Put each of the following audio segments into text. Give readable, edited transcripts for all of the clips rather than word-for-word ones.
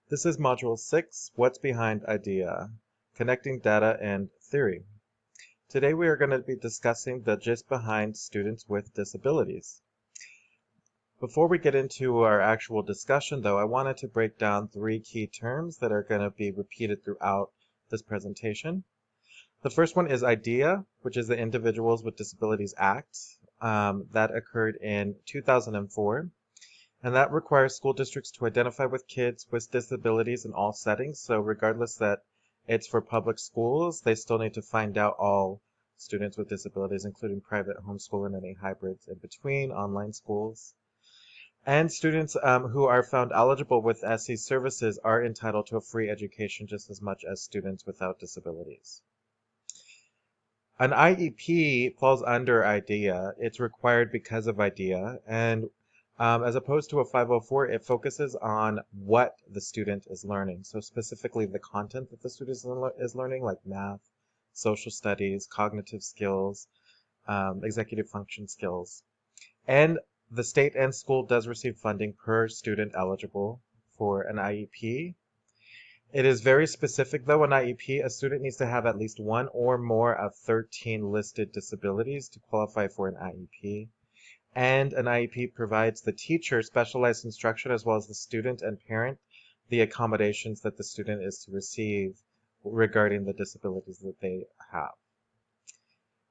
This is Module 6, What's Behind IDEA? Connecting Data and Theory. Today we are going to be discussing the gist behind students with disabilities. Before we get into our actual discussion though, I wanted to break down three key terms that are going to be repeated throughout this presentation. The first one is IDEA, which is the Individuals with Disabilities Act that occurred in 2004. And that requires school districts to identify with kids with disabilities in all settings. So regardless that it's for public schools, they still need to find out all students with disabilities, including private homeschool and any hybrids in between, online schools. And students who are found eligible with SE services are entitled to a free education just as much as students without disabilities. An IEP falls under IDEA. It's required because of IDEA, and as opposed to a 504, it focuses on what the student is learning. So specifically the content that the student is learning, like math, social studies, cognitive skills, executive function skills. And the state and school does receive funding per student eligible for an IEP. It is very specific though, an IEP, a student needs to have at least one or more of 13 listed disabilities to qualify for an IEP. And an IEP provides the teacher specialized instruction as well as the student and parent the accommodations that the student is to receive regarding the disabilities that they have.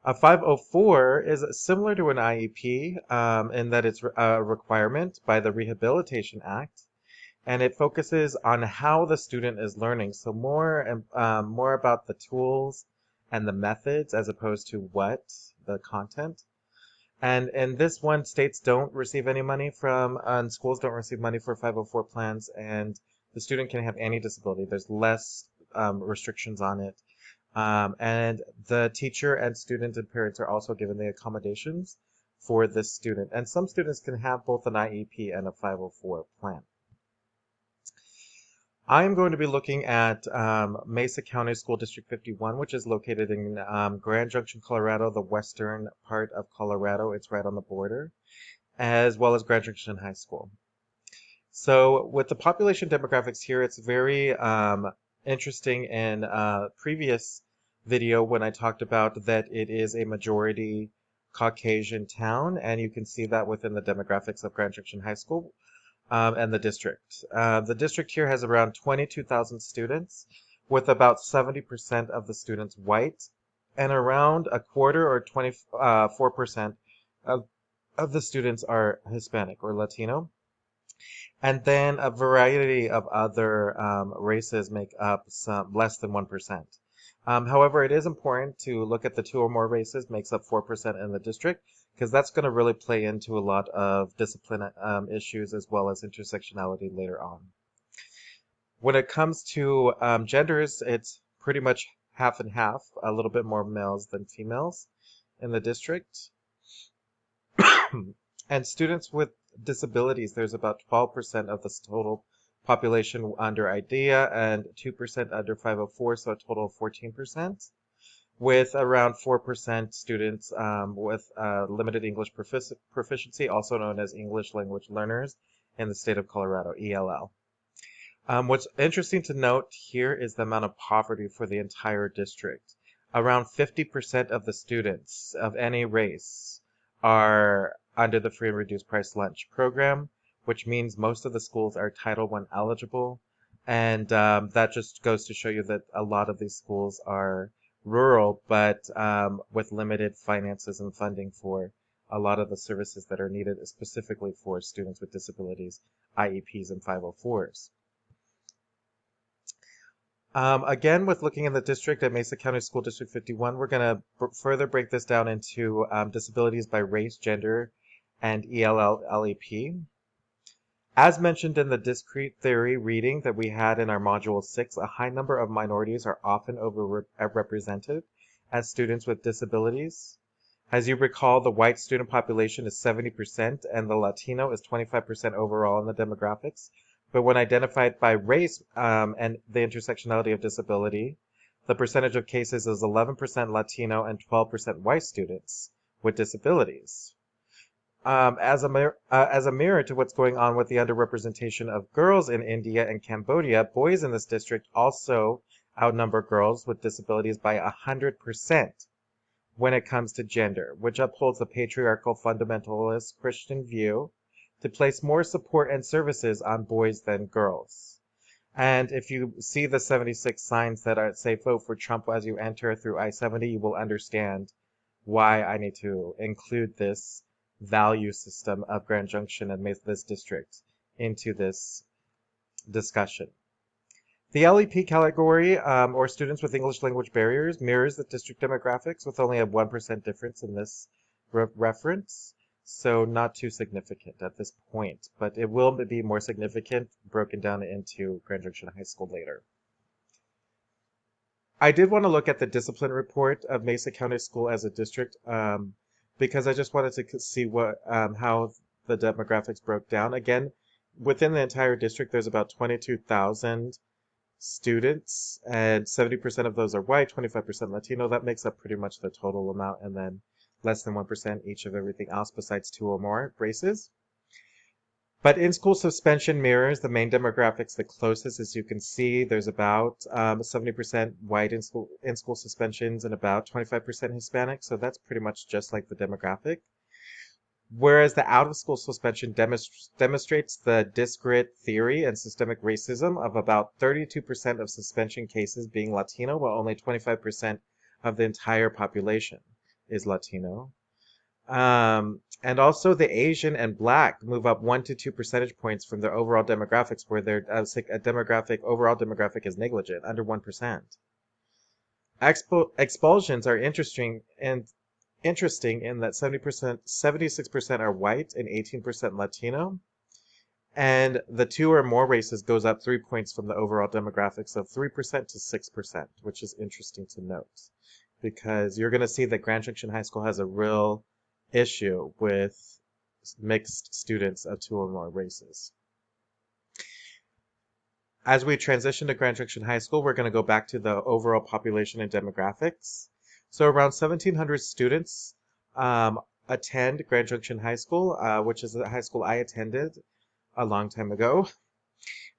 A 504 is similar to an IEP in that it's a requirement by the Rehabilitation Act, and it focuses on how the student is learning. So more about the tools and the methods as opposed to the content. And in this one, states don't receive any money and schools don't receive money for 504 plans, and the student can have any disability. There's less restrictions on it. And the teacher and student and parents are also given the accommodations for this student. And some students can have both an IEP and a 504 plan. I'm going to be looking at Mesa County School District 51, which is located in Grand Junction, Colorado, the western part of Colorado. It's right on the border, as well as Grand Junction High School. So with the population demographics here, it's very interesting in a previous video when I talked about that it is a majority Caucasian town, and you can see that within the demographics of Grand Junction High School. And the district. The district here has around 22,000 students, with about 70% of the students white, and around a quarter or 24% of the students are Hispanic or Latino. And then a variety of other races make up some less than 1%. However, it is important to look at the two or more races makes up 4% in the district, because that's going to really play into a lot of discipline issues as well as intersectionality later on. When it comes to genders, it's pretty much half and half, a little bit more males than females in the district. And students with disabilities, there's about 12% of the total population under IDEA and 2% under 504, so a total of 14%. With around 4% students with limited English proficiency, also known as English language learners in the state of Colorado, ELL. What's interesting to note here is the amount of poverty for the entire district. Around 50% of the students of any race are under the free and reduced price lunch program, which means most of the schools are Title I eligible. And that just goes to show you that a lot of these schools are rural, but with limited finances and funding for a lot of the services that are needed specifically for students with disabilities, IEPs and 504s. Again, with looking in the district at Mesa County School District 51, we're going to further break this down into disabilities by race, gender, and ELL-LEP. As mentioned in the discrete theory reading that we had in our Module 6, a high number of minorities are often overrepresented as students with disabilities. As you recall, the white student population is 70% and the Latino is 25% overall in the demographics. But when identified by race and the intersectionality of disability, the percentage of cases is 11% Latino and 12% white students with disabilities. as a mirror to what's going on with the underrepresentation of girls in India and Cambodia, boys in this district also outnumber girls with disabilities by 100% when it comes to gender, which upholds the patriarchal fundamentalist Christian view to place more support and services on boys than girls. And if you see the 76 signs that say vote for Trump as you enter through I-70, you will understand why I need to include this value system of Grand Junction and this district into this discussion. The LEP category, or students with English language barriers, mirrors the district demographics with only a 1% difference in this reference, so not too significant at this point, but it will be more significant broken down into Grand Junction High School later. I did want to look at the discipline report of Mesa County School as a district because I just wanted to see how the demographics broke down. Again, within the entire district, there's about 22,000 students, and 70% of those are white, 25% Latino. That makes up pretty much the total amount, and then less than 1% each of everything else besides 2 or more races. But in-school suspension mirrors the main demographics the closest. As you can see, there's about 70% white in-school suspensions and about 25% Hispanic, so that's pretty much just like the demographic. Whereas the out-of-school suspension demonstrates the disparate theory and systemic racism of about 32% of suspension cases being Latino, while only 25% of the entire population is Latino. And also the Asian and Black move up 1 to 2 percentage points from their overall demographics, where their overall demographic is negligent, under 1%. Expulsions are interesting in that 76% are white and 18% Latino. And the 2 or more races goes up 3 points from the overall demographics of 3% to 6%, which is interesting to note, because you're going to see that Grand Junction High School has a real issue with mixed students of 2 or more races. As we transition to Grand Junction High School, we're going to go back to the overall population and demographics. So around 1,700 students attend Grand Junction High School, which is a high school I attended a long time ago.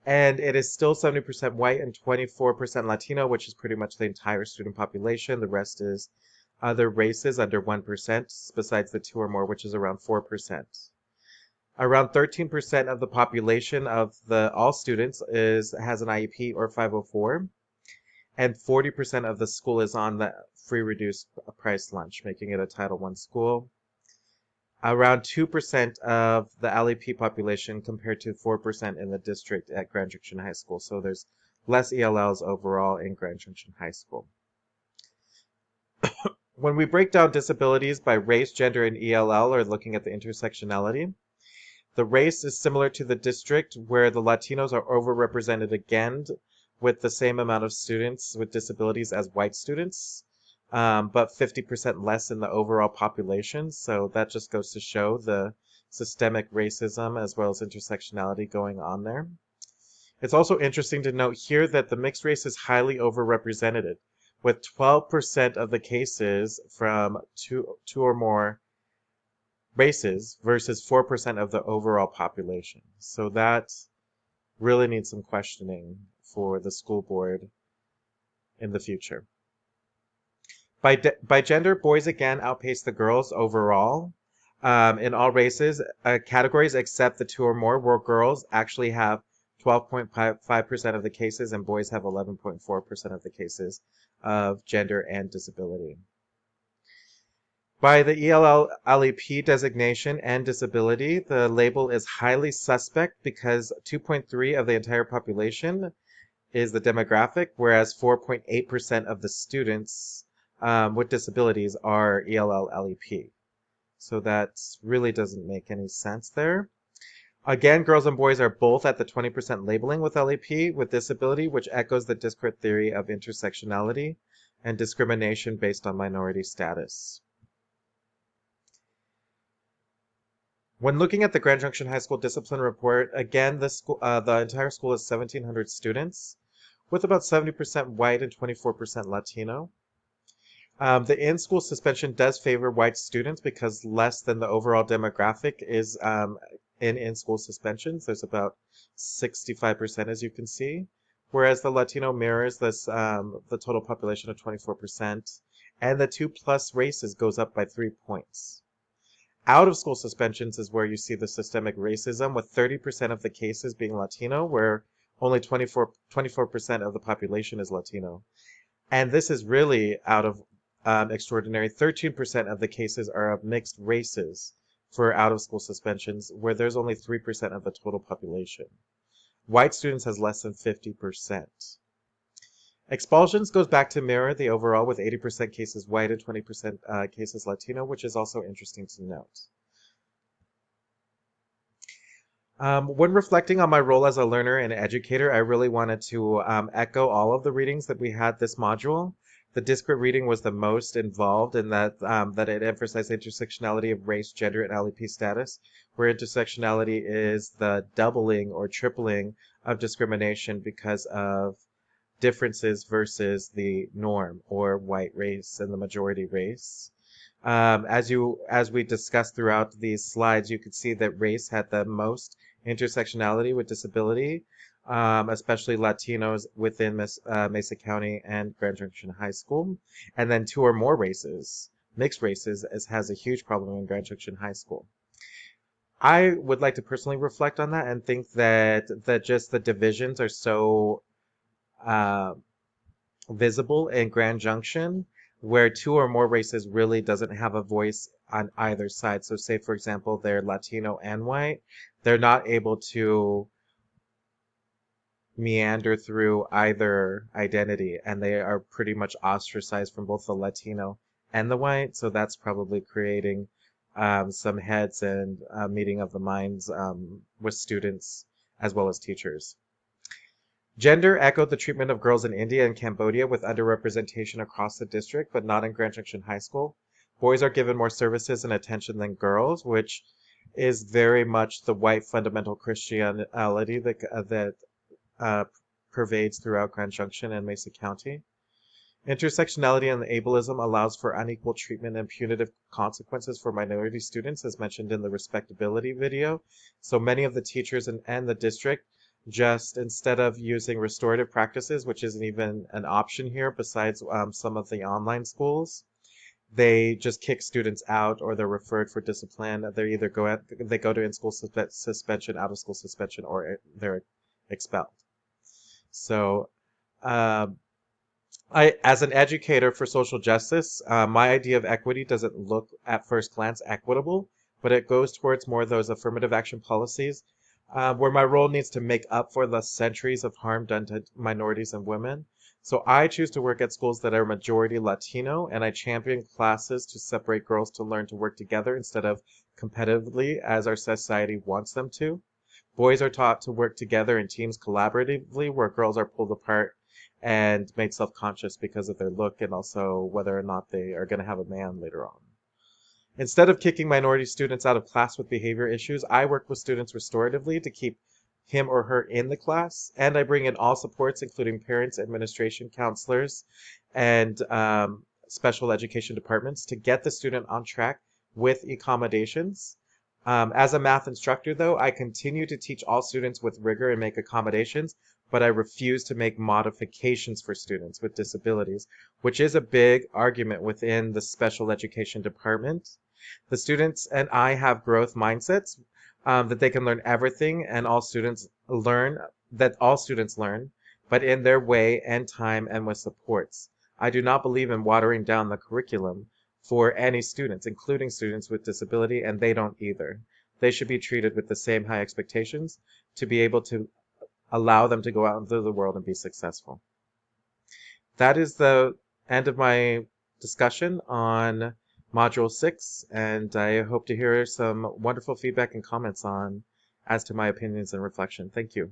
And it is still 70% white and 24% Latino, which is pretty much the entire student population. The rest is other races under 1%, besides the 2 or more, which is around 4%. Around 13% of the population of all students has an IEP or 504, and 40% of the school is on the free reduced price lunch, making it a Title I school. Around 2% of the LEP population compared to 4% in the district at Grand Junction High School. So there's less ELLs overall in Grand Junction High School. When we break down disabilities by race, gender, and ELL, or looking at the intersectionality, the race is similar to the district, where the Latinos are overrepresented again with the same amount of students with disabilities as white students, but 50% less in the overall population. So that just goes to show the systemic racism as well as intersectionality going on there. It's also interesting to note here that the mixed race is highly overrepresented, with 12% of the cases from two or more races versus 4% of the overall population. So that really needs some questioning for the school board in the future. By gender, boys again outpace the girls overall in all races categories except the 2 or more, where girls actually have 12.5% of the cases and boys have 11.4% of the cases of gender and disability. By the ELL-LEP designation and disability, the label is highly suspect because 2.3% of the entire population is the demographic, whereas 4.8% of the students with disabilities are ELL-LEP. So that really doesn't make any sense there. Again, girls and boys are both at the 20% labeling with LEP with disability, which echoes the disparate theory of intersectionality and discrimination based on minority status. When looking at the Grand Junction High School Discipline Report, again, the entire school is 1,700 students, with about 70% white and 24% Latino. The in-school suspension does favor white students because less than the overall demographic is in-school suspensions. There's about 65%, as you can see, whereas the Latino mirrors this the total population of 24%, and the 2+ races goes up by 3 points. Out of school suspensions is where you see the systemic racism, with 30% of the cases being Latino, where only 24% of the population is Latino. And this is really out of extraordinary. 13% of the cases are of mixed races for out of school suspensions, where there's only 3% of the total population. White students has less than 50%. Expulsions goes back to mirror the overall, with 80% cases white and 20% cases Latino, which is also interesting to note. When reflecting on my role as a learner and educator, I really wanted to echo all of the readings that we had this module. The discrete reading was the most involved in that it emphasized intersectionality of race, gender, and LEP status, where intersectionality is the doubling or tripling of discrimination because of differences versus the norm or white race and the majority race. As we discussed throughout these slides, you could see that race had the most intersectionality with disability, especially Latinos within Mesa County and Grand Junction High School, and then 2 or more races, mixed races, has a huge problem in Grand Junction High School. I would like to personally reflect on that and think that just the divisions are so visible in Grand Junction, where 2 or more races really doesn't have a voice on either side. So say, for example, they're Latino and white, they're not able to meander through either identity, and they are pretty much ostracized from both the Latino and the white. So that's probably creating some heads and meeting of the minds with students as well as teachers. Gender echoed the treatment of girls in India and Cambodia, with underrepresentation across the district, but not in Grand Junction High School. Boys are given more services and attention than girls, which is very much the white fundamental Christianity that pervades throughout Grand Junction and Mesa County. Intersectionality and ableism allows for unequal treatment and punitive consequences for minority students, as mentioned in the respectability video. So many of the teachers and the district, just instead of using restorative practices, which isn't even an option here besides some of the online schools, they just kick students out, or they're referred for discipline. They either go to in-school suspension, out-of-school suspension, or they're expelled. So as an educator for social justice, my idea of equity doesn't look at first glance equitable, but it goes towards more of those affirmative action policies where my role needs to make up for the centuries of harm done to minorities and women. So I choose to work at schools that are majority Latino, and I champion classes to separate girls to learn to work together instead of competitively as our society wants them to. Boys are taught to work together in teams collaboratively, where girls are pulled apart and made self-conscious because of their look and also whether or not they are going to have a man later on. Instead of kicking minority students out of class with behavior issues, I work with students restoratively to keep him or her in the class, and I bring in all supports, including parents, administration, counselors, and special education departments to get the student on track with accommodations. As a math instructor, though, I continue to teach all students with rigor and make accommodations, but I refuse to make modifications for students with disabilities, which is a big argument within the special education department. The students and I have growth mindsets that they can learn everything, and all students learn, but in their way and time and with supports. I do not believe in watering down the curriculum for any students, including students with disability, and they don't either. They should be treated with the same high expectations to be able to allow them to go out into the world and be successful. That is the end of my discussion on Module 6, and I hope to hear some wonderful feedback and comments as to my opinions and reflection. Thank you.